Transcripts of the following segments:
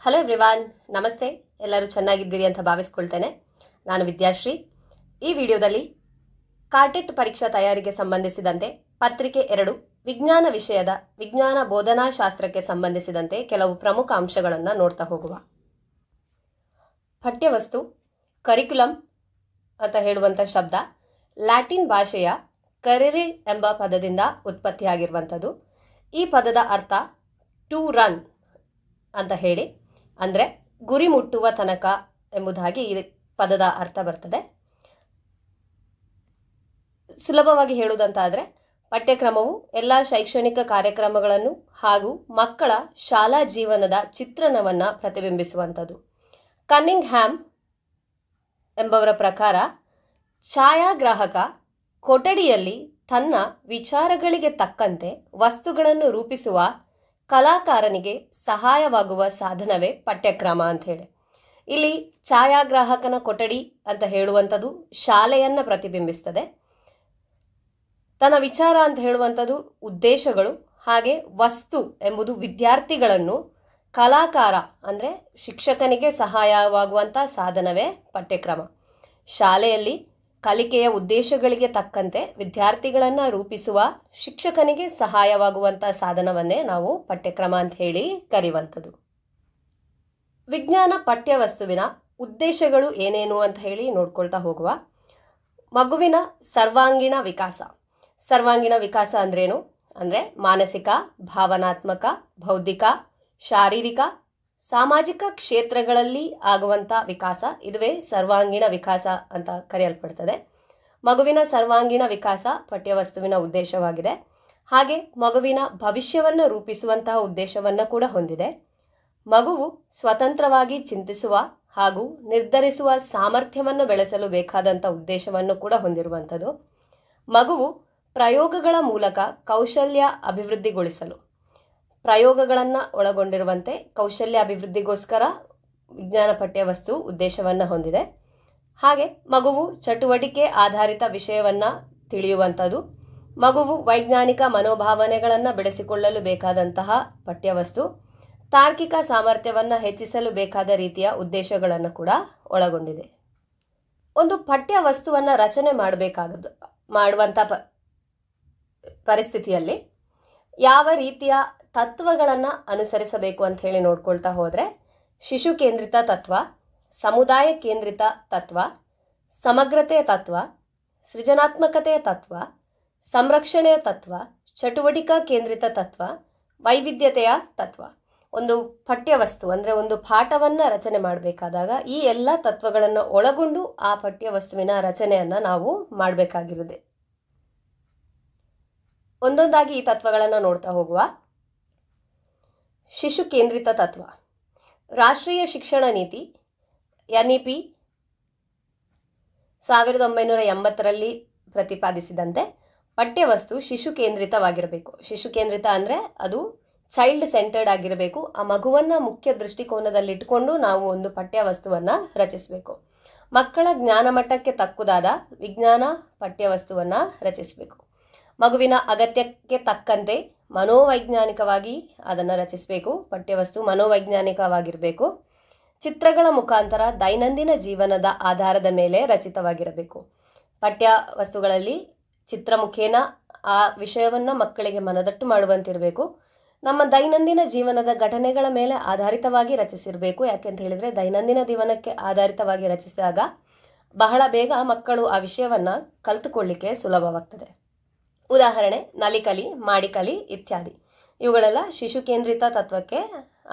Hello everyone, ನಮಸ್ತೆ. ಎಲ್ಲರೂ ಚೆನ್ನಾಗಿದ್ದೀರಿ ಅಂತ ಭಾವಿಸ್ಕೊಳ್ತೇನೆ. ನಾನು ವಿದ್ಯಾಶ್ರೀ. ಈ ವಿಡಿಯೋದಲ್ಲಿ ಕಾಟೆಟ್ ಪರೀಕ್ಷಾ ತಯಾರಿಗೆ ಸಂಬಂಧಿಸಿದಂತೆ ಪತ್ರಿಕೆ 2 ವಿಜ್ಞಾನ ವಿಷಯದ ವಿಜ್ಞಾನ ಬೋಧನಾಶಾಸ್ತ್ರಕ್ಕೆ ಸಂಬಂಧಿಸಿದಂತೆ ಕೆಲವು ಪ್ರಮುಖ ಅಂಶಗಳನ್ನು ನೋಡ್ತಾ ಹೋಗುವ. ಪಠ್ಯವಸ್ತು ಕರಿಕ್ಯುಲಮ್ ಅಂತ ಹೇಳುವಂಥ ಶಬ್ದ ಲ್ಯಾಟಿನ್ ಭಾಷೆಯ ಕರೆರೆ ಎಂಬ ಪದದಿಂದ ಉತ್ಪತ್ತಿಯಾಗಿರುವಂಥದ್ದು. ಈ ಪದದ ಅರ್ಥ ಟು ರನ್ ಅಂತ ಹೇಳಿ, ಅಂದರೆ ಗುರಿ ಮುಟ್ಟುವ ತನಕ ಎಂಬುದಾಗಿ ಈ ಪದದ ಅರ್ಥ ಬರ್ತದೆ. ಸುಲಭವಾಗಿ ಹೇಳುವುದಂತಾದರೆ ಪಠ್ಯಕ್ರಮವು ಎಲ್ಲ ಶೈಕ್ಷಣಿಕ ಕಾರ್ಯಕ್ರಮಗಳನ್ನು ಹಾಗೂ ಮಕ್ಕಳ ಶಾಲಾ ಜೀವನದ ಚಿತ್ರಣವನ್ನು ಪ್ರತಿಬಿಂಬಿಸುವಂಥದ್ದು. ಕನ್ನಿಂಗ್ ಹ್ಯಾಮ್ ಎಂಬವರ ಪ್ರಕಾರ ಛಾಯಾಗ್ರಾಹಕ ಕೊಠಡಿಯಲ್ಲಿ ತನ್ನ ವಿಚಾರಗಳಿಗೆ ತಕ್ಕಂತೆ ವಸ್ತುಗಳನ್ನು ರೂಪಿಸುವ ಕಲಾಕಾರನಿಗೆ ಸಹಾಯವಾಗುವ ಸಾಧನವೇ ಪಠ್ಯಕ್ರಮ ಅಂತ ಹೇಳಿ. ಇಲ್ಲಿ ಛಾಯಾಗ್ರಾಹಕನ ಕೊಠಡಿ ಅಂತ ಹೇಳುವಂಥದ್ದು ಶಾಲೆಯನ್ನು ಪ್ರತಿಬಿಂಬಿಸ್ತದೆ. ತನ್ನ ವಿಚಾರ ಅಂತ ಹೇಳುವಂಥದ್ದು ಉದ್ದೇಶಗಳು, ಹಾಗೆ ವಸ್ತು ಎಂಬುದು ವಿದ್ಯಾರ್ಥಿಗಳನ್ನು ಕಲಾಕಾರ ಅಂದರೆ ಶಿಕ್ಷಕನಿಗೆ ಸಹಾಯವಾಗುವಂಥ ಸಾಧನವೇ ಪಠ್ಯಕ್ರಮ. ಶಾಲೆಯಲ್ಲಿ ಕಲಿಕೆಯ ಉದ್ದೇಶಗಳಿಗೆ ತಕ್ಕಂತೆ ವಿದ್ಯಾರ್ಥಿಗಳನ್ನು ರೂಪಿಸುವ ಶಿಕ್ಷಕನಿಗೆ ಸಹಾಯವಾಗುವಂಥ ಸಾಧನವನ್ನೇ ನಾವು ಪಠ್ಯಕ್ರಮ ಅಂತ ಹೇಳಿ ಕರೆಯುವಂಥದ್ದು. ವಿಜ್ಞಾನ ಪಠ್ಯವಸ್ತುವಿನ ಉದ್ದೇಶಗಳು ಏನೇನು ಅಂತ ಹೇಳಿ ನೋಡ್ಕೊಳ್ತಾ ಹೋಗುವ. ಮಗುವಿನ ಸರ್ವಾಂಗೀಣ ವಿಕಾಸ. ಸರ್ವಾಂಗೀಣ ವಿಕಾಸ ಅಂದ್ರೇನು ಅಂದರೆ ಮಾನಸಿಕ, ಭಾವನಾತ್ಮಕ, ಬೌದ್ಧಿಕ, ಶಾರೀರಿಕ, ಸಾಮಾಜಿಕ ಕ್ಷೇತ್ರಗಳಲ್ಲಿ ಆಗುವಂಥ ವಿಕಾಸ, ಇದುವೇ ಸರ್ವಾಂಗೀಣ ವಿಕಾಸ ಅಂತ ಕರೆಯಲ್ಪಡ್ತದೆ. ಮಗುವಿನ ಸರ್ವಾಂಗೀಣ ವಿಕಾಸ ಪಠ್ಯವಸ್ತುವಿನ ಉದ್ದೇಶವಾಗಿದೆ. ಹಾಗೆ ಮಗುವಿನ ಭವಿಷ್ಯವನ್ನು ರೂಪಿಸುವಂತಹ ಉದ್ದೇಶವನ್ನು ಕೂಡ ಹೊಂದಿದೆ. ಮಗುವು ಸ್ವತಂತ್ರವಾಗಿ ಚಿಂತಿಸುವ ಹಾಗೂ ನಿರ್ಧರಿಸುವ ಸಾಮರ್ಥ್ಯವನ್ನು ಬೆಳೆಸಲು ಬೇಕಾದಂಥ ಉದ್ದೇಶವನ್ನು ಕೂಡ ಹೊಂದಿರುವಂಥದ್ದು. ಮಗುವು ಪ್ರಯೋಗಗಳ ಮೂಲಕ ಕೌಶಲ್ಯ ಅಭಿವೃದ್ಧಿಗೊಳಿಸಲು, ಪ್ರಯೋಗಗಳನ್ನು ಒಳಗೊಂಡಿರುವಂತೆ ಕೌಶಲ್ಯ ಅಭಿವೃದ್ಧಿಗೋಸ್ಕರ ವಿಜ್ಞಾನ ಪಠ್ಯವಸ್ತು ಉದ್ದೇಶವನ್ನು ಹೊಂದಿದೆ. ಹಾಗೆ ಮಗುವು ಚಟುವಟಿಕೆ ಆಧಾರಿತ ವಿಷಯವನ್ನು ತಿಳಿಯುವಂಥದ್ದು. ಮಗುವು ವೈಜ್ಞಾನಿಕ ಮನೋಭಾವನೆಗಳನ್ನು ಬೆಳೆಸಿಕೊಳ್ಳಲು ಬೇಕಾದಂತಹ ಪಠ್ಯವಸ್ತು ತಾರ್ಕಿಕ ಸಾಮರ್ಥ್ಯವನ್ನು ಹೆಚ್ಚಿಸಲು ಬೇಕಾದ ರೀತಿಯ ಉದ್ದೇಶಗಳನ್ನು ಕೂಡ ಒಳಗೊಂಡಿದೆ. ಒಂದು ಪಠ್ಯವಸ್ತುವನ್ನು ರಚನೆ ಮಾಡುವಂಥ ಪರಿಸ್ಥಿತಿಯಲ್ಲಿ ಯಾವ ರೀತಿಯ ತತ್ವಗಳನ್ನು ಅನುಸರಿಸಬೇಕು ಅಂತ ಹೇಳಿ ನೋಡ್ಕೊಳ್ತಾ ಹೋದರೆ ಶಿಶು ಕೇಂದ್ರಿತ ತತ್ವ, ಸಮುದಾಯ ಕೇಂದ್ರಿತ ತತ್ವ, ಸಮಗ್ರತೆಯ ತತ್ವ, ಸೃಜನಾತ್ಮಕತೆಯ ತತ್ವ, ಸಂರಕ್ಷಣೆಯ ತತ್ವ, ಚಟುವಟಿಕಾ ಕೇಂದ್ರಿತ ತತ್ವ, ವೈವಿಧ್ಯತೆಯ ತತ್ವ. ಒಂದು ಪಠ್ಯವಸ್ತು ಅಂದರೆ ಒಂದು ಪಾಠವನ್ನು ರಚನೆ ಮಾಡಬೇಕಾದಾಗ ಈ ಎಲ್ಲ ತತ್ವಗಳನ್ನು ಒಳಗೊಂಡು ಆ ಪಠ್ಯವಸ್ತುವಿನ ರಚನೆಯನ್ನು ನಾವು ಮಾಡಬೇಕಾಗಿರುತ್ತೆ. ಒಂದೊಂದಾಗಿ ಈ ತತ್ವಗಳನ್ನು ನೋಡ್ತಾ ಹೋಗುವ. ಶಿಶು ಕೇಂದ್ರಿತ ತತ್ವ. ರಾಷ್ಟ್ರೀಯ ಶಿಕ್ಷಣ ನೀತಿ NEP 1980ರಲ್ಲಿ ಪ್ರತಿಪಾದಿಸಿದಂತೆ ಪಠ್ಯವಸ್ತು ಶಿಶು ಕೇಂದ್ರಿತವಾಗಿರಬೇಕು. ಶಿಶು ಕೇಂದ್ರಿತ ಅಂದರೆ ಅದು ಚೈಲ್ಡ್ ಸೆಂಟರ್ಡ್ ಆಗಿರಬೇಕು. ಆ ಮಗುವನ್ನು ಮುಖ್ಯ ದೃಷ್ಟಿಕೋನದಲ್ಲಿಟ್ಟುಕೊಂಡು ನಾವು ಒಂದು ಪಠ್ಯವಸ್ತುವನ್ನು ರಚಿಸಬೇಕು. ಮಕ್ಕಳ ಜ್ಞಾನಮಟ್ಟಕ್ಕೆ ತಕ್ಕುದಾದ ವಿಜ್ಞಾನ ಪಠ್ಯವಸ್ತುವನ್ನು ರಚಿಸಬೇಕು. ಮಗುವಿನ ಅಗತ್ಯಕ್ಕೆ ತಕ್ಕಂತೆ ಮನೋವೈಜ್ಞಾನಿಕವಾಗಿ ಅದನ್ನು ರಚಿಸಬೇಕು. ಪಠ್ಯವಸ್ತು ಮನೋವೈಜ್ಞಾನಿಕವಾಗಿರಬೇಕು. ಚಿತ್ರಗಳ ಮುಖಾಂತರ ದೈನಂದಿನ ಜೀವನದ ಆಧಾರದ ಮೇಲೆ ರಚಿತವಾಗಿರಬೇಕು. ಪಠ್ಯವಸ್ತುಗಳಲ್ಲಿ ಚಿತ್ರ ಮುಖೇನ ಆ ವಿಷಯವನ್ನು ಮಕ್ಕಳಿಗೆ ಮನದಟ್ಟು ಮಾಡುವಂತಿರಬೇಕು. ನಮ್ಮ ದೈನಂದಿನ ಜೀವನದ ಘಟನೆಗಳ ಮೇಲೆ ಆಧಾರಿತವಾಗಿ ರಚಿಸಿರಬೇಕು. ಯಾಕೆಂತ ಹೇಳಿದರೆ ದೈನಂದಿನ ಜೀವನಕ್ಕೆ ಆಧಾರಿತವಾಗಿ ರಚಿಸಿದಾಗ ಬಹಳ ಬೇಗ ಮಕ್ಕಳು ಆ ವಿಷಯವನ್ನು ಕಲಿತುಕೊಳ್ಳಿಕ್ಕೆ ಸುಲಭವಾಗ್ತದೆ. ಉದಾಹರಣೆ ನಲಿಕಲಿ, ಮಾಡಿಕಲಿ ಇತ್ಯಾದಿ. ಇವುಗಳೆಲ್ಲ ಶಿಶು ಕೇಂದ್ರಿತ ತತ್ವಕ್ಕೆ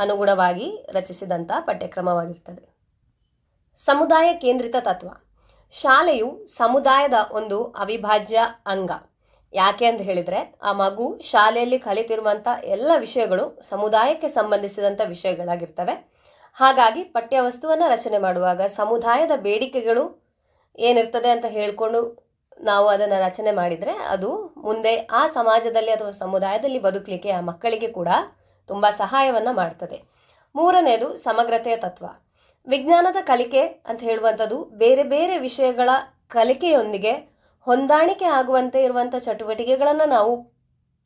ಅನುಗುಣವಾಗಿ ರಚಿಸಿದಂಥ ಪಠ್ಯಕ್ರಮವಾಗಿರ್ತದೆ. ಸಮುದಾಯ ಕೇಂದ್ರಿತ ತತ್ವ. ಶಾಲೆಯು ಸಮುದಾಯದ ಒಂದು ಅವಿಭಾಜ್ಯ ಅಂಗ. ಯಾಕೆ ಅಂತ ಹೇಳಿದರೆ ಆ ಮಗು ಶಾಲೆಯಲ್ಲಿ ಕಲಿತಿರುವಂಥ ಎಲ್ಲ ವಿಷಯಗಳು ಸಮುದಾಯಕ್ಕೆ ಸಂಬಂಧಿಸಿದಂಥ ವಿಷಯಗಳಾಗಿರ್ತವೆ. ಹಾಗಾಗಿ ಪಠ್ಯವಸ್ತುವನ್ನು ರಚನೆ ಮಾಡುವಾಗ ಸಮುದಾಯದ ಬೇಡಿಕೆಗಳು ಏನಿರ್ತದೆ ಅಂತ ಹೇಳಿಕೊಂಡು ನಾವು ಅದನ್ನು ರಚನೆ ಮಾಡಿದರೆ ಅದು ಮುಂದೆ ಆ ಸಮಾಜದಲ್ಲಿ ಅಥವಾ ಸಮುದಾಯದಲ್ಲಿ ಬದುಕಲಿಕ್ಕೆ ಆ ಮಕ್ಕಳಿಗೆ ಕೂಡ ತುಂಬ ಸಹಾಯವನ್ನು ಮಾಡ್ತದೆ. ಮೂರನೇದು ಸಮಗ್ರತೆಯ ತತ್ವ. ವಿಜ್ಞಾನದ ಕಲಿಕೆ ಅಂತ ಹೇಳುವಂಥದ್ದು ಬೇರೆ ಬೇರೆ ವಿಷಯಗಳ ಕಲಿಕೆಯೊಂದಿಗೆ ಹೊಂದಾಣಿಕೆ ಆಗುವಂತೆ ಇರುವಂಥ ಚಟುವಟಿಕೆಗಳನ್ನು ನಾವು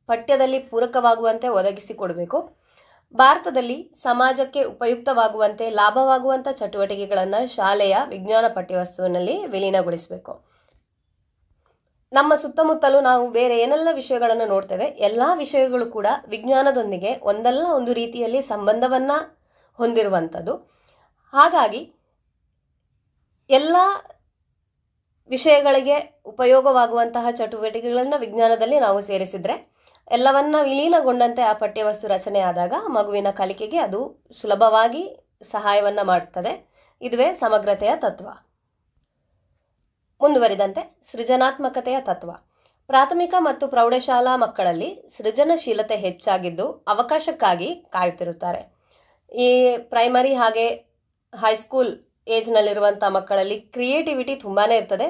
ಪಠ್ಯದಲ್ಲಿ ಪೂರಕವಾಗುವಂತೆ ಒದಗಿಸಿಕೊಡಬೇಕು. ಭಾರತದಲ್ಲಿ ಸಮಾಜಕ್ಕೆ ಉಪಯುಕ್ತವಾಗುವಂತೆ ಲಾಭವಾಗುವಂಥ ಚಟುವಟಿಕೆಗಳನ್ನು ಶಾಲೆಯ ವಿಜ್ಞಾನ ಪಠ್ಯವಸ್ತುವಿನಲ್ಲಿ ವಿಲೀನಗೊಳಿಸಬೇಕು. ನಮ್ಮ ಸುತ್ತಮುತ್ತಲೂ ನಾವು ಬೇರೆ ಏನೆಲ್ಲ ವಿಷಯಗಳನ್ನು ನೋಡ್ತೇವೆ, ಎಲ್ಲ ವಿಷಯಗಳು ಕೂಡ ವಿಜ್ಞಾನದೊಂದಿಗೆ ಒಂದಲ್ಲ ಒಂದು ರೀತಿಯಲ್ಲಿ ಸಂಬಂಧವನ್ನು ಹೊಂದಿರುವಂಥದ್ದು. ಹಾಗಾಗಿ ಎಲ್ಲ ವಿಷಯಗಳಿಗೆ ಉಪಯೋಗವಾಗುವಂತಹ ಚಟುವಟಿಕೆಗಳನ್ನು ವಿಜ್ಞಾನದಲ್ಲಿ ನಾವು ಸೇರಿಸಿದರೆ ಎಲ್ಲವನ್ನ ವಿಲೀನಗೊಂಡಂತೆ ಆ ಪಠ್ಯವಸ್ತು ರಚನೆ ಆದಾಗ ಮಗುವಿನ ಕಲಿಕೆಗೆ ಅದು ಸುಲಭವಾಗಿ ಸಹಾಯವನ್ನು ಮಾಡುತ್ತದೆ. ಇದುವೇ ಸಮಗ್ರತೆಯ ತತ್ವ. ಮುಂದುವರಿದಂತೆ ಸೃಜನಾತ್ಮಕತೆಯ ತತ್ವ. ಪ್ರಾಥಮಿಕ ಮತ್ತು ಪ್ರೌಢಶಾಲಾ ಮಕ್ಕಳಲ್ಲಿ ಸೃಜನಶೀಲತೆ ಹೆಚ್ಚಾಗಿದ್ದು ಅವಕಾಶಕ್ಕಾಗಿ ಕಾಯುತ್ತಿರುತ್ತಾರೆ. ಈ ಪ್ರೈಮರಿ ಹಾಗೆ ಹೈಸ್ಕೂಲ್ ಏಜ್ನಲ್ಲಿರುವಂಥ ಮಕ್ಕಳಲ್ಲಿ ಕ್ರಿಯೇಟಿವಿಟಿ ತುಂಬಾ ಇರ್ತದೆ.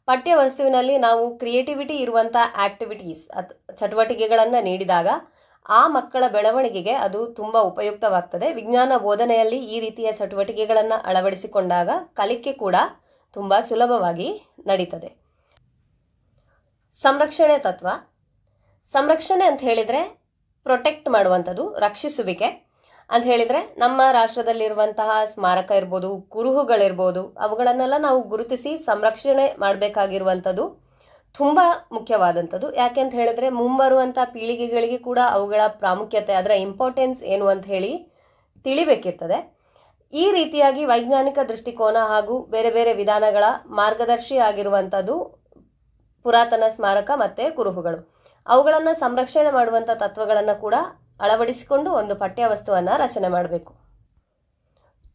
ಪಠ್ಯವಸ್ತುವಿನಲ್ಲಿ ನಾವು ಕ್ರಿಯೇಟಿವಿಟಿ ಇರುವಂಥ ಆಕ್ಟಿವಿಟೀಸ್ ಚಟುವಟಿಕೆಗಳನ್ನು ನೀಡಿದಾಗ ಆ ಮಕ್ಕಳ ಬೆಳವಣಿಗೆಗೆ ಅದು ತುಂಬ ಉಪಯುಕ್ತವಾಗ್ತದೆ. ವಿಜ್ಞಾನ ಬೋಧನೆಯಲ್ಲಿ ಈ ರೀತಿಯ ಚಟುವಟಿಕೆಗಳನ್ನು ಅಳವಡಿಸಿಕೊಂಡಾಗ ಕಲಿಕೆ ಕೂಡ ತುಂಬ ಸುಲಭವಾಗಿ ನಡೀತದೆ. ಸಂರಕ್ಷಣೆ ತತ್ವ. ಸಂರಕ್ಷಣೆ ಅಂತ ಹೇಳಿದರೆ ಪ್ರೊಟೆಕ್ಟ್ ಮಾಡುವಂಥದ್ದು, ರಕ್ಷಿಸುವಿಕೆ ಅಂತ ಹೇಳಿದರೆ ನಮ್ಮ ರಾಷ್ಟ್ರದಲ್ಲಿರುವಂತಹ ಸ್ಮಾರಕ ಇರ್ಬೋದು, ಕುರುಹುಗಳಿರ್ಬೋದು, ಅವುಗಳನ್ನೆಲ್ಲ ನಾವು ಗುರುತಿಸಿ ಸಂರಕ್ಷಣೆ ಮಾಡಬೇಕಾಗಿರುವಂಥದ್ದು ತುಂಬ ಮುಖ್ಯವಾದಂಥದ್ದು. ಯಾಕೆ ಅಂತ ಹೇಳಿದ್ರೆ ಮುಂಬರುವಂಥ ಪೀಳಿಗೆಗಳಿಗೆ ಕೂಡ ಅವುಗಳ ಪ್ರಾಮುಖ್ಯತೆ, ಅದರ ಇಂಪಾರ್ಟೆನ್ಸ್ ಏನು ಅಂತ ಹೇಳಿ ತಿಳಿಬೇಕಿರ್ತದೆ. ಈ ರೀತಿಯಾಗಿ ವೈಜ್ಞಾನಿಕ ದೃಷ್ಟಿಕೋನ ಹಾಗೂ ಬೇರೆ ಬೇರೆ ವಿಧಾನಗಳ ಮಾರ್ಗದರ್ಶಿ ಆಗಿರುವಂಥದ್ದು ಪುರಾತನ ಸ್ಮಾರಕ ಮತ್ತು ಕುರುಹುಗಳು. ಅವುಗಳನ್ನು ಸಂರಕ್ಷಣೆ ಮಾಡುವಂಥ ತತ್ವಗಳನ್ನು ಕೂಡ ಅಳವಡಿಸಿಕೊಂಡು ಒಂದು ಪಠ್ಯವಸ್ತುವನ್ನು ರಚನೆ ಮಾಡಬೇಕು.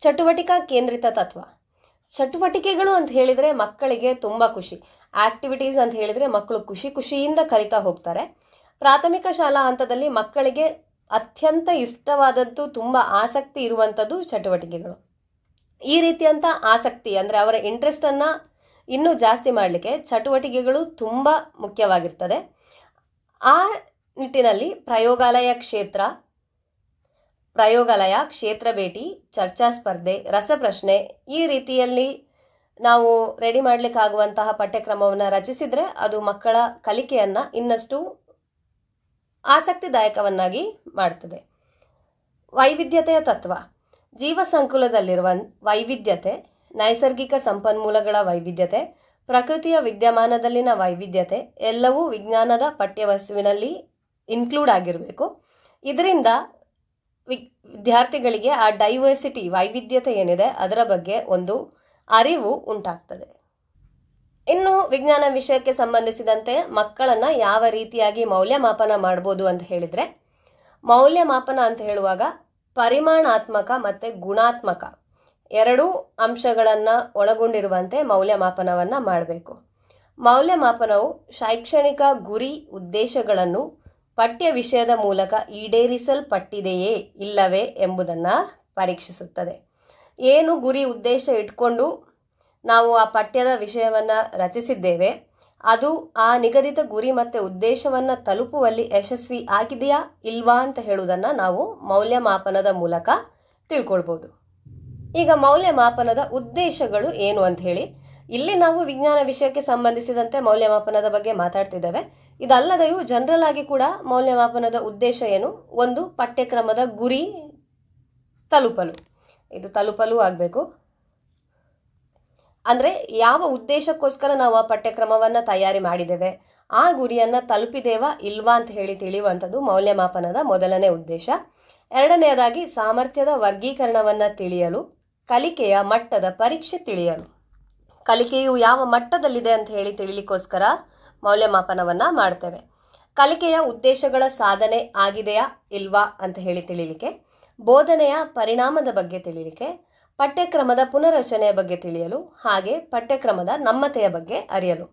ಚಟುವಟಿಕಾ ಕೇಂದ್ರಿತ ತತ್ವ. ಚಟುವಟಿಕೆಗಳು ಅಂತ ಹೇಳಿದರೆ ಮಕ್ಕಳಿಗೆ ತುಂಬ ಖುಷಿ. ಆಕ್ಟಿವಿಟೀಸ್ ಅಂತ ಹೇಳಿದರೆ ಮಕ್ಕಳು ಖುಷಿಯಿಂದ ಕಲಿತಾ ಹೋಗ್ತಾರೆ. ಪ್ರಾಥಮಿಕ ಶಾಲಾ ಹಂತದಲ್ಲಿ ಮಕ್ಕಳಿಗೆ ಅತ್ಯಂತ ಇಷ್ಟವಾದಂಥ ತುಂಬ ಆಸಕ್ತಿ ಇರುವಂಥದ್ದು ಚಟುವಟಿಕೆಗಳು. ಈ ರೀತಿಯಂಥ ಆಸಕ್ತಿ ಅಂದರೆ ಅವರ ಇಂಟ್ರೆಸ್ಟನ್ನು ಇನ್ನೂ ಜಾಸ್ತಿ ಮಾಡಲಿಕ್ಕೆ ಚಟುವಟಿಕೆಗಳು ತುಂಬ ಮುಖ್ಯವಾಗಿರ್ತದೆ. ಆ ನಿಟ್ಟಿನಲ್ಲಿ ಪ್ರಯೋಗಾಲಯ ಕ್ಷೇತ್ರ ಭೇಟಿ, ಚರ್ಚಾ ಸ್ಪರ್ಧೆ, ರಸಪ್ರಶ್ನೆ ಈ ರೀತಿಯಲ್ಲಿ ನಾವು ರೆಡಿ ಮಾಡಲಿಕ್ಕಾಗುವಂತಹ ಪಠ್ಯಕ್ರಮವನ್ನು ರಚಿಸಿದರೆ ಅದು ಮಕ್ಕಳ ಕಲಿಕೆಯನ್ನು ಇನ್ನಷ್ಟು ಆಸಕ್ತಿದಾಯಕವನ್ನಾಗಿ ಮಾಡ್ತದೆ. ವೈವಿಧ್ಯತೆಯ ತತ್ವ. ಜೀವ ಸಂಕುಲದಲ್ಲಿರುವ ವೈವಿಧ್ಯತೆ, ನೈಸರ್ಗಿಕ ಸಂಪನ್ಮೂಲಗಳ ವೈವಿಧ್ಯತೆ, ಪ್ರಕೃತಿಯ ವಿದ್ಯಮಾನದಲ್ಲಿನ ವೈವಿಧ್ಯತೆ ಎಲ್ಲವೂ ವಿಜ್ಞಾನದ ಪಠ್ಯವಸ್ತುವಿನಲ್ಲಿ ಇನ್ಕ್ಲೂಡ್ ಆಗಿರಬೇಕು. ಇದರಿಂದ ವಿದ್ಯಾರ್ಥಿಗಳಿಗೆ ಆ ಡೈವರ್ಸಿಟಿ, ವೈವಿಧ್ಯತೆ ಏನಿದೆ ಅದರ ಬಗ್ಗೆ ಒಂದು ಅರಿವು ಉಂಟಾಗ್ತದೆ. ಇನ್ನು ವಿಜ್ಞಾನ ವಿಷಯಕ್ಕೆ ಸಂಬಂಧಿಸಿದಂತೆ ಮಕ್ಕಳನ್ನು ಯಾವ ರೀತಿಯಾಗಿ ಮೌಲ್ಯಮಾಪನ ಮಾಡ್ಬೋದು ಅಂತ ಹೇಳಿದರೆ, ಮೌಲ್ಯಮಾಪನ ಅಂತ ಹೇಳುವಾಗ ಪರಿಮಾಣಾತ್ಮಕ ಮತ್ತು ಗುಣಾತ್ಮಕ ಎರಡೂ ಅಂಶಗಳನ್ನು ಒಳಗೊಂಡಿರುವಂತೆ ಮೌಲ್ಯಮಾಪನವನ್ನು ಮಾಡಬೇಕು. ಮೌಲ್ಯಮಾಪನವು ಶೈಕ್ಷಣಿಕ ಗುರಿ ಉದ್ದೇಶಗಳನ್ನು ಪಠ್ಯ ವಿಷಯದ ಮೂಲಕ ಈಡೇರಿಸಲ್ಪಟ್ಟಿದೆಯೇ ಇಲ್ಲವೇ ಎಂಬುದನ್ನು ಪರೀಕ್ಷಿಸುತ್ತದೆ. ಏನು ಗುರಿ ಉದ್ದೇಶ ಇಟ್ಕೊಂಡು ನಾವು ಆ ಪಠ್ಯದ ವಿಷಯವನ್ನು ರಚಿಸಿದ್ದೇವೆ ಅದು ಆ ನಿಗದಿತ ಗುರಿ ಮತ್ತು ಉದ್ದೇಶವನ್ನು ತಲುಪುವಲ್ಲಿ ಯಶಸ್ವಿ ಆಗಿದೆಯಾ ಇಲ್ವಾ ಅಂತ ಹೇಳುವುದನ್ನು ನಾವು ಮೌಲ್ಯಮಾಪನದ ಮೂಲಕ ತಿಳ್ಕೊಳ್ಬೋದು. ಈಗ ಮೌಲ್ಯಮಾಪನದ ಉದ್ದೇಶಗಳು ಏನು ಅಂತ ಹೇಳಿ, ಇಲ್ಲಿ ನಾವು ವಿಜ್ಞಾನ ವಿಷಯಕ್ಕೆ ಸಂಬಂಧಿಸಿದಂತೆ ಮೌಲ್ಯಮಾಪನದ ಬಗ್ಗೆ ಮಾತಾಡ್ತಿದ್ದೇವೆ. ಇದಲ್ಲದೆಯೂ ಜನರಲ್ ಆಗಿ ಕೂಡ ಮೌಲ್ಯಮಾಪನದ ಉದ್ದೇಶ ಏನು, ಒಂದು ಪಠ್ಯಕ್ರಮದ ಗುರಿ ತಲುಪಲು ಆಗಬೇಕು. ಅಂದರೆ ಯಾವ ಉದ್ದೇಶಕ್ಕೋಸ್ಕರ ನಾವು ಆ ಪಠ್ಯಕ್ರಮವನ್ನು ತಯಾರಿ ಮಾಡಿದ್ದೇವೆ, ಆ ಗುರಿಯನ್ನು ತಲುಪಿದೇವಾ ಇಲ್ವಾ ಅಂತ ಹೇಳಿ ತಿಳಿಯುವಂಥದ್ದು ಮೌಲ್ಯಮಾಪನದ ಮೊದಲನೇ ಉದ್ದೇಶ. ಎರಡನೆಯದಾಗಿ ಸಾಮರ್ಥ್ಯದ ವರ್ಗೀಕರಣವನ್ನು ತಿಳಿಯಲು, ಕಲಿಕೆಯ ಮಟ್ಟದ ಪರೀಕ್ಷೆ ತಿಳಿಯಲು, ಕಲಿಕೆಯು ಯಾವ ಮಟ್ಟದಲ್ಲಿದೆ ಅಂತ ಹೇಳಿ ತಿಳಿಲಿಕ್ಕೋಸ್ಕರ ಮೌಲ್ಯಮಾಪನವನ್ನು ಮಾಡ್ತೇವೆ. ಕಲಿಕೆಯ ಉದ್ದೇಶಗಳ ಸಾಧನೆ ಆಗಿದೆಯಾ ಇಲ್ವಾ ಅಂತ ಹೇಳಿ ತಿಳಿಲಿಕ್ಕೆ, ಬೋಧನೆಯ ಪರಿಣಾಮದ ಬಗ್ಗೆ ತಿಳಿಲಿಕ್ಕೆ, ಪಠ್ಯಕ್ರಮದ ಪುನರ್ರಚನೆಯ ಬಗ್ಗೆ ತಿಳಿಯಲು, ಹಾಗೆ ಪಠ್ಯಕ್ರಮದ ನಮ್ಮತೆಯ ಬಗ್ಗೆ ಅರಿಯಲು.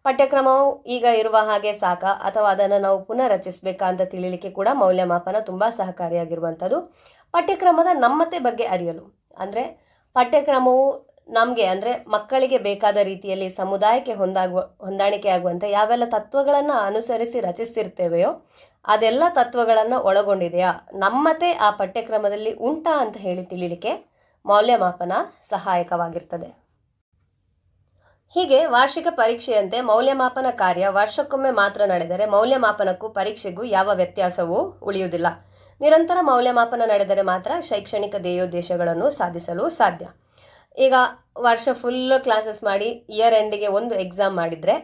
ಪಠ್ಯಕ್ರಮವು ಈಗ ಇರುವ ಹಾಗೆ ಸಾಕಾ ಅಥವಾ ಅದನ್ನು ನಾವು ಪುನರ್ರಚಿಸಬೇಕಾ ಅಂತ ತಿಳಿಲಿಕ್ಕೆ ಕೂಡ ಮೌಲ್ಯಮಾಪನ ತುಂಬ ಸಹಕಾರಿಯಾಗಿರುವಂಥದ್ದು. ಪಠ್ಯಕ್ರಮದ ನಮ್ಮತೆ ಬಗ್ಗೆ ಅರಿಯಲು ಅಂದರೆ ಪಠ್ಯಕ್ರಮವು ನಮಗೆ ಅಂದರೆ ಮಕ್ಕಳಿಗೆ ಬೇಕಾದ ರೀತಿಯಲ್ಲಿ ಸಮುದಾಯಕ್ಕೆ ಹೊಂದಾಣಿಕೆ ಆಗುವಂತೆ ಯಾವೆಲ್ಲ ತತ್ವಗಳನ್ನು ಅನುಸರಿಸಿ ರಚಿಸಿರ್ತೇವೆಯೋ ಅದೆಲ್ಲ ತತ್ವಗಳನ್ನು ಒಳಗೊಂಡಿದೆಯಾ, ನಮ್ಮತೆ ಆ ಪಠ್ಯಕ್ರಮದಲ್ಲಿ ಉಂಟಾ ಅಂತ ಹೇಳಿ ತಿಳಿಲಿಕ್ಕೆ ಮೌಲ್ಯಮಾಪನ ಸಹಾಯಕವಾಗಿರ್ತದೆ. ಹೀಗೆ ವಾರ್ಷಿಕ ಪರೀಕ್ಷೆಯಂತೆ ಮೌಲ್ಯಮಾಪನ ಕಾರ್ಯ ವರ್ಷಕ್ಕೊಮ್ಮೆ ಮಾತ್ರ ನಡೆದರೆ ಮೌಲ್ಯಮಾಪನಕ್ಕೂ ಪರೀಕ್ಷೆಗೂ ಯಾವ ವ್ಯತ್ಯಾಸವೂ ಉಳಿಯುವುದಿಲ್ಲ. ನಿರಂತರ ಮೌಲ್ಯಮಾಪನ ನಡೆದರೆ ಮಾತ್ರ ಶೈಕ್ಷಣಿಕ ಧ್ಯೇಯೋದ್ದೇಶಗಳನ್ನು ಸಾಧಿಸಲು ಸಾಧ್ಯ. ಈಗ ವರ್ಷ ಫುಲ್ ಕ್ಲಾಸಸ್ ಮಾಡಿ ಇಯರ್ ಎಂಡಿಗೆ ಒಂದು ಎಕ್ಸಾಮ್ ಮಾಡಿದರೆ,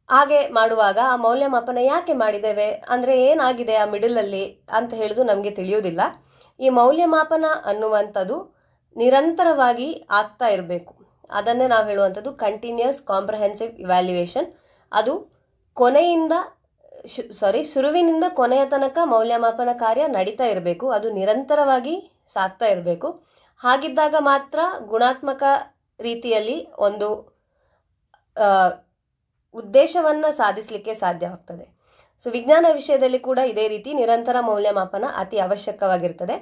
ಹಾಗೆ ಮಾಡುವಾಗ ಆ ಮೌಲ್ಯಮಾಪನ ಯಾಕೆ ಮಾಡಿದ್ದೇವೆ, ಅಂದರೆ ಏನಾಗಿದೆ ಆ ಮಿಡಲಲ್ಲಿ ಅಂತ ಹೇಳೋದು ನಮಗೆ ತಿಳಿಯೋದಿಲ್ಲ. ಈ ಮೌಲ್ಯಮಾಪನ ಅನ್ನುವಂಥದ್ದು ನಿರಂತರವಾಗಿ ಆಗ್ತಾ ಇರಬೇಕು. ಅದನ್ನೇ ನಾವು ಹೇಳುವಂಥದ್ದು ಕಂಟಿನ್ಯೂಸ್ ಕಾಂಪ್ರಹೆನ್ಸಿವ್ ಇವ್ಯಾಲ್ಯೂಯೇಷನ್. ಅದು ಶುರುವಿನಿಂದ ಕೊನೆಯ ತನಕ ಮೌಲ್ಯಮಾಪನ ಕಾರ್ಯ ನಡೀತಾ ಇರಬೇಕು. ಅದು ನಿರಂತರವಾಗಿ ಸಾಗ್ತಾ ಇರಬೇಕು. ಹಾಗಿದ್ದಾಗ ಮಾತ್ರ ಗುಣಾತ್ಮಕ ರೀತಿಯಲ್ಲಿ ಒಂದು ಉದ್ದೇಶವನ್ನು ಸಾಧಿಸಲಿಕ್ಕೆ ಸಾಧ್ಯವಾಗ್ತದೆ. ಸೊ ವಿಜ್ಞಾನ ವಿಷಯದಲ್ಲಿ ಕೂಡ ಇದೇ ರೀತಿ ನಿರಂತರ ಮೌಲ್ಯಮಾಪನ ಅತಿ ಅವಶ್ಯಕವಾಗಿರ್ತದೆ.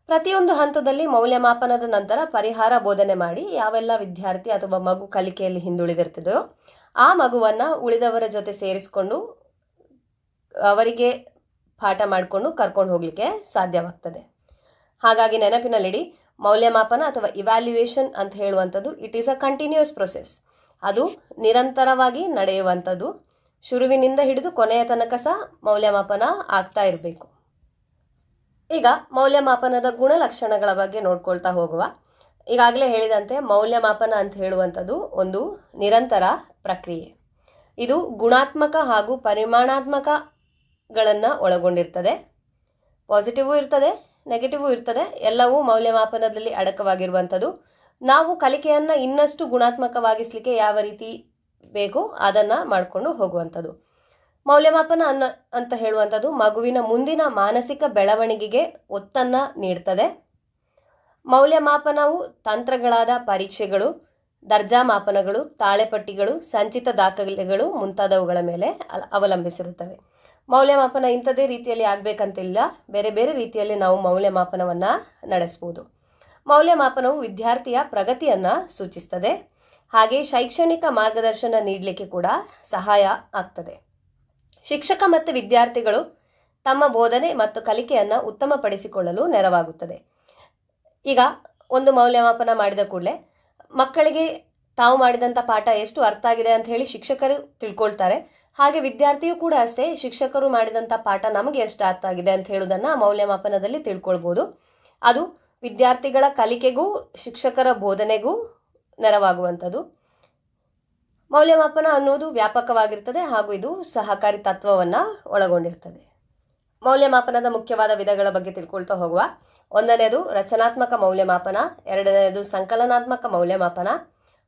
ಪ್ರತಿಯೊಂದು ಹಂತದಲ್ಲಿ ಮೌಲ್ಯಮಾಪನದ ನಂತರ ಪರಿಹಾರ ಬೋಧನೆ ಮಾಡಿ ಯಾವೆಲ್ಲ ವಿದ್ಯಾರ್ಥಿ ಅಥವಾ ಮಗು ಕಲಿಕೆಯಲ್ಲಿ ಹಿಂದುಳಿದಿರ್ತದೆಯೋ ಆ ಮಗುವನ್ನು ಉಳಿದವರ ಜೊತೆ ಸೇರಿಸಿಕೊಂಡು ಅವರಿಗೆ ಪಾಠ ಮಾಡಿಕೊಂಡು ಕರ್ಕೊಂಡು ಹೋಗಲಿಕ್ಕೆ ಸಾಧ್ಯವಾಗ್ತದೆ. ಹಾಗಾಗಿ ನೆನಪಿನಲ್ಲಿಡಿ, ಮೌಲ್ಯಮಾಪನ ಅಥವಾ ಇವ್ಯಾಲ್ಯೂಯೇಷನ್ ಅಂತ ಹೇಳುವಂಥದ್ದು it is a continuous process. ಅದು ನಿರಂತರವಾಗಿ ನಡೆಯುವಂಥದ್ದು. ಶುರುವಿನಿಂದ ಹಿಡಿದು ಕೊನೆಯ ತನಕ ಸಹ ಮೌಲ್ಯಮಾಪನ ಆಗ್ತಾ ಇರಬೇಕು. ಈಗ ಮೌಲ್ಯಮಾಪನದ ಗುಣಲಕ್ಷಣಗಳ ಬಗ್ಗೆ ನೋಡ್ಕೊಳ್ತಾ ಹೋಗುವ. ಈಗಾಗಲೇ ಹೇಳಿದಂತೆ ಮೌಲ್ಯಮಾಪನ ಅಂತ ಹೇಳುವಂಥದ್ದು ಒಂದು ನಿರಂತರ ಪ್ರಕ್ರಿಯೆ. ಇದು ಗುಣಾತ್ಮಕ ಹಾಗೂ ಪರಿಮಾಣಾತ್ಮಕಗಳನ್ನು ಒಳಗೊಂಡಿರ್ತದೆ. ಪಾಸಿಟಿವು ಇರ್ತದೆ, ನೆಗೆಟಿವು ಇರ್ತದೆ. ಎಲ್ಲವೂ ಮೌಲ್ಯಮಾಪನದಲ್ಲಿ ಅಡಕವಾಗಿರುವಂಥದ್ದು. ನಾವು ಕಲಿಕೆಯನ್ನು ಇನ್ನಷ್ಟು ಗುಣಾತ್ಮಕವಾಗಿಸಲಿಕ್ಕೆ ಯಾವ ರೀತಿ ಬೇಕು ಅದನ್ನು ಮಾಡಿಕೊಂಡು ಹೋಗುವಂಥದ್ದು. ಮೌಲ್ಯಮಾಪನ ಅಂತ ಹೇಳುವಂಥದ್ದು ಮಗುವಿನ ಮುಂದಿನ ಮಾನಸಿಕ ಬೆಳವಣಿಗೆಗೆ ಒತ್ತನ್ನು ನೀಡ್ತದೆ. ಮೌಲ್ಯಮಾಪನವು ತಂತ್ರಗಳಾದ ಪರೀಕ್ಷೆಗಳು, ದರ್ಜಾ ಮಾಪನಗಳು, ತಾಳೆಪಟ್ಟಿಗಳು, ಸಂಚಿತ ದಾಖಲೆಗಳು ಮುಂತಾದವುಗಳ ಮೇಲೆ ಅವಲಂಬಿಸಿರುತ್ತವೆ. ಮೌಲ್ಯಮಾಪನ ಇಂಥದೇ ರೀತಿಯಲ್ಲಿ ಆಗಬೇಕಂತಿಲ್ಲ, ಬೇರೆ ಬೇರೆ ರೀತಿಯಲ್ಲಿ ನಾವು ಮೌಲ್ಯಮಾಪನವನ್ನು ನಡೆಸ್ಬೋದು. ಮೌಲ್ಯಮಾಪನವು ವಿದ್ಯಾರ್ಥಿಯ ಪ್ರಗತಿಯನ್ನು ಸೂಚಿಸ್ತದೆ. ಹಾಗೆ ಶೈಕ್ಷಣಿಕ ಮಾರ್ಗದರ್ಶನ ನೀಡಲಿಕ್ಕೆ ಕೂಡ ಸಹಾಯ ಆಗ್ತದೆ. ಶಿಕ್ಷಕ ಮತ್ತು ವಿದ್ಯಾರ್ಥಿಗಳು ತಮ್ಮ ಬೋಧನೆ ಮತ್ತು ಕಲಿಕೆಯನ್ನು ಉತ್ತಮಪಡಿಸಿಕೊಳ್ಳಲು ನೆರವಾಗುತ್ತದೆ. ಈಗ ಒಂದು ಮೌಲ್ಯಮಾಪನ ಮಾಡಿದ ಕೂಡಲೇ ಮಕ್ಕಳಿಗೆ ತಾವು ಮಾಡಿದಂಥ ಪಾಠ ಎಷ್ಟು ಅರ್ಥ ಆಗಿದೆ ಅಂತ ಹೇಳಿ ಶಿಕ್ಷಕರು ತಿಳ್ಕೊಳ್ತಾರೆ. ಹಾಗೆ ವಿದ್ಯಾರ್ಥಿಯೂ ಕೂಡ ಅಷ್ಟೇ, ಶಿಕ್ಷಕರು ಮಾಡಿದಂಥ ಪಾಠ ನಮಗೆ ಎಷ್ಟು ಅರ್ಥ ಆಗಿದೆ ಅಂತ ಹೇಳೋದನ್ನು ಮೌಲ್ಯಮಾಪನದಲ್ಲಿ ತಿಳ್ಕೊಳ್ಬೋದು. ಅದು ವಿದ್ಯಾರ್ಥಿಗಳ ಕಲಿಕೆಗೂ ಶಿಕ್ಷಕರ ಬೋಧನೆಗೂ ನೆರವಾಗುವಂಥದ್ದು. ಮೌಲ್ಯಮಾಪನ ಅನ್ನೋದು ವ್ಯಾಪಕವಾಗಿರ್ತದೆ ಹಾಗೂ ಇದು ಸಹಕಾರಿ ತತ್ವವನ್ನು ಒಳಗೊಂಡಿರ್ತದೆ. ಮೌಲ್ಯಮಾಪನದ ಮುಖ್ಯವಾದ ವಿಧಗಳ ಬಗ್ಗೆ ತಿಳ್ಕೊಳ್ತಾ ಹೋಗುವ. ಒಂದನೇದು ರಚನಾತ್ಮಕ ಮೌಲ್ಯಮಾಪನ, ಎರಡನೇದು ಸಂಕಲನಾತ್ಮಕ ಮೌಲ್ಯಮಾಪನ,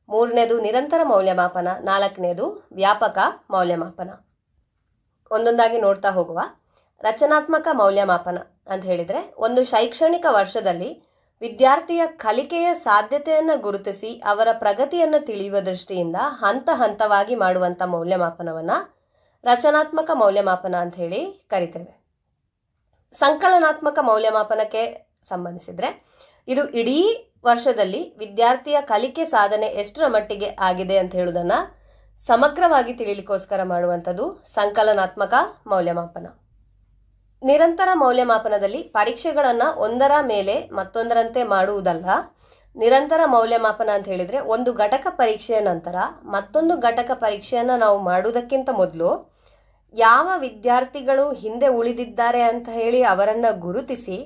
ಮೂರನೇದು ನಿರಂತರ ಮೌಲ್ಯಮಾಪನ, ನಾಲ್ಕನೇದು ವ್ಯಾಪಕ ಮೌಲ್ಯಮಾಪನ. ಒಂದೊಂದಾಗಿ ನೋಡ್ತಾ ಹೋಗುವ. ರಚನಾತ್ಮಕ ಮೌಲ್ಯಮಾಪನ ಅಂತ ಹೇಳಿದರೆ ಒಂದು ಶೈಕ್ಷಣಿಕ ವರ್ಷದಲ್ಲಿ ವಿದ್ಯಾರ್ಥಿಯ ಕಲಿಕೆಯ ಸಾಧ್ಯತೆಯನ್ನು ಗುರುತಿಸಿ ಅವರ ಪ್ರಗತಿಯನ್ನು ತಿಳಿಯುವ ದೃಷ್ಟಿಯಿಂದ ಹಂತ ಹಂತವಾಗಿ ಮಾಡುವಂಥ ಮೌಲ್ಯಮಾಪನವನ್ನು ರಚನಾತ್ಮಕ ಮೌಲ್ಯಮಾಪನ ಅಂತ ಹೇಳಿ ಕರಿತೇವೆ. ಸಂಕಲನಾತ್ಮಕ ಮೌಲ್ಯಮಾಪನಕ್ಕೆ ಸಂಬಂಧಿಸಿದರೆ ಇದು ಇಡೀ ವರ್ಷದಲ್ಲಿ ವಿದ್ಯಾರ್ಥಿಯ ಕಲಿಕೆ ಸಾಧನೆ ಎಷ್ಟರ ಮಟ್ಟಿಗೆ ಆಗಿದೆ ಅಂತ ಹೇಳುವುದನ್ನು ಸಮಗ್ರವಾಗಿ ತಿಳಿಲಿಕ್ಕೋಸ್ಕರ ಮಾಡುವಂಥದ್ದು ಸಂಕಲನಾತ್ಮಕ ಮೌಲ್ಯಮಾಪನ. ನಿರಂತರ ಮೌಲ್ಯಮಾಪನದಲ್ಲಿ ಪರೀಕ್ಷೆಗಳನ್ನು ಒಂದರ ಮೇಲೆ ಮತ್ತೊಂದರಂತೆ ಮಾಡುವುದಲ್ಲ. ನಿರಂತರ ಮೌಲ್ಯಮಾಪನ ಅಂತ ಹೇಳಿದರೆ ಒಂದು ಘಟಕ ಪರೀಕ್ಷೆಯ ನಂತರ ಮತ್ತೊಂದು ಘಟಕ ಪರೀಕ್ಷೆಯನ್ನು ನಾವು ಮಾಡುವುದಕ್ಕಿಂತ ಮೊದಲು ಯಾವ ವಿದ್ಯಾರ್ಥಿಗಳು ಹಿಂದೆ ಉಳಿದಿದ್ದಾರೆ ಅಂತ ಹೇಳಿ ಅವರನ್ನು ಗುರುತಿಸಿ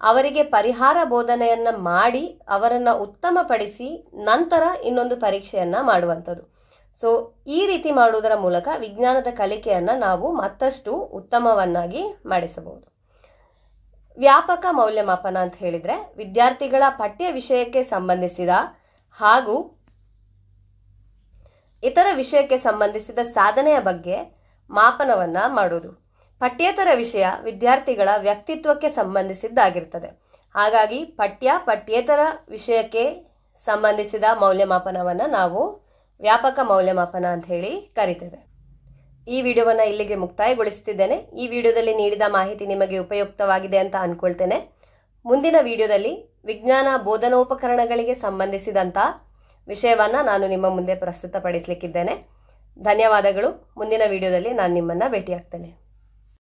ಅವರಿಗೆ ಪರಿಹಾರ ಬೋಧನೆಯನ್ನು ಮಾಡಿ ಅವರನ್ನು ಉತ್ತಮಪಡಿಸಿ ನಂತರ ಇನ್ನೊಂದು ಪರೀಕ್ಷೆಯನ್ನು ಮಾಡುವಂಥದ್ದು. ಸೊ ಈ ರೀತಿ ಮಾಡುವುದರ ಮೂಲಕ ವಿಜ್ಞಾನದ ಕಲಿಕೆಯನ್ನು ನಾವು ಮತ್ತಷ್ಟು ಉತ್ತಮವನ್ನಾಗಿ ಮಾಡಿಸಬಹುದು. ವ್ಯಾಪಕ ಮೌಲ್ಯಮಾಪನ ಅಂತ ಹೇಳಿದರೆ ವಿದ್ಯಾರ್ಥಿಗಳ ಪಠ್ಯ ವಿಷಯಕ್ಕೆ ಸಂಬಂಧಿಸಿದ ಹಾಗೂ ಇತರ ವಿಷಯಕ್ಕೆ ಸಂಬಂಧಿಸಿದ ಸಾಧನೆಯ ಬಗ್ಗೆ ಮಾಪನವನ್ನು ಮಾಡೋದು. ಪಠ್ಯೇತರ ವಿಷಯ ವಿದ್ಯಾರ್ಥಿಗಳ ವ್ಯಕ್ತಿತ್ವಕ್ಕೆ ಸಂಬಂಧಿಸಿದ್ದಾಗಿರ್ತದೆ. ಹಾಗಾಗಿ ಪಠ್ಯೇತರ ವಿಷಯಕ್ಕೆ ಸಂಬಂಧಿಸಿದ ಮೌಲ್ಯಮಾಪನವನ್ನು ನಾವು ವ್ಯಾಪಕ ಮೌಲ್ಯಮಾಪನ ಅಂತ ಹೇಳಿ ಕರಿತೇವೆ. ಈ ವಿಡಿಯೋವನ್ನು ಇಲ್ಲಿಗೆ ಮುಕ್ತಾಯಗೊಳಿಸ್ತಿದ್ದೇನೆ. ಈ ವಿಡಿಯೋದಲ್ಲಿ ನೀಡಿದ ಮಾಹಿತಿ ನಿಮಗೆ ಉಪಯುಕ್ತವಾಗಿದೆ ಅಂತ ಅಂದ್ಕೊಳ್ತೇನೆ. ಮುಂದಿನ ವಿಡಿಯೋದಲ್ಲಿ ವಿಜ್ಞಾನ ಬೋಧನೋಪಕರಣಗಳಿಗೆ ಸಂಬಂಧಿಸಿದಂಥ ವಿಷಯವನ್ನು ನಾನು ನಿಮ್ಮ ಮುಂದೆ ಪ್ರಸ್ತುತಪಡಿಸಲಿಕ್ಕಿದ್ದೇನೆ. ಧನ್ಯವಾದಗಳು. ಮುಂದಿನ ವಿಡಿಯೋದಲ್ಲಿ ನಾನು ನಿಮ್ಮನ್ನು ಭೇಟಿಯಾಗ್ತೇನೆ.